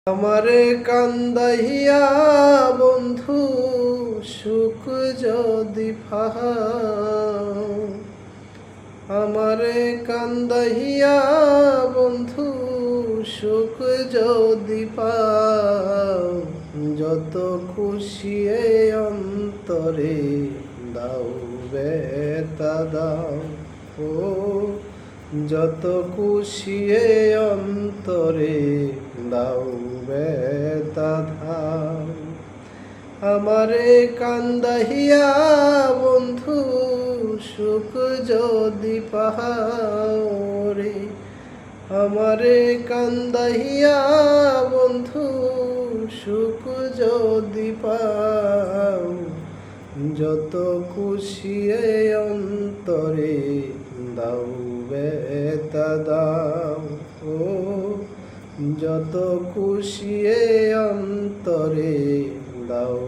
আমারে কান্দাইয়া বন্ধু সুখ যদি পাও, আমারে কান্দাইয়া বন্ধু সুখ যদি পাও, যত খুশি এই অন্তরে দাও বেতা দাও। ও যত খুশি এই অন্তরে দাও বেতা দাও। আমারে কান্দাইয়া বন্ধু সুখ যদি পাও রে, আমারে কান্দাইয়া বন্ধু সুখ যদি পাও, যত খুশি এই অন্তরে দাও বেতা দাও। ও যত খুশি এই অন্তরে দাও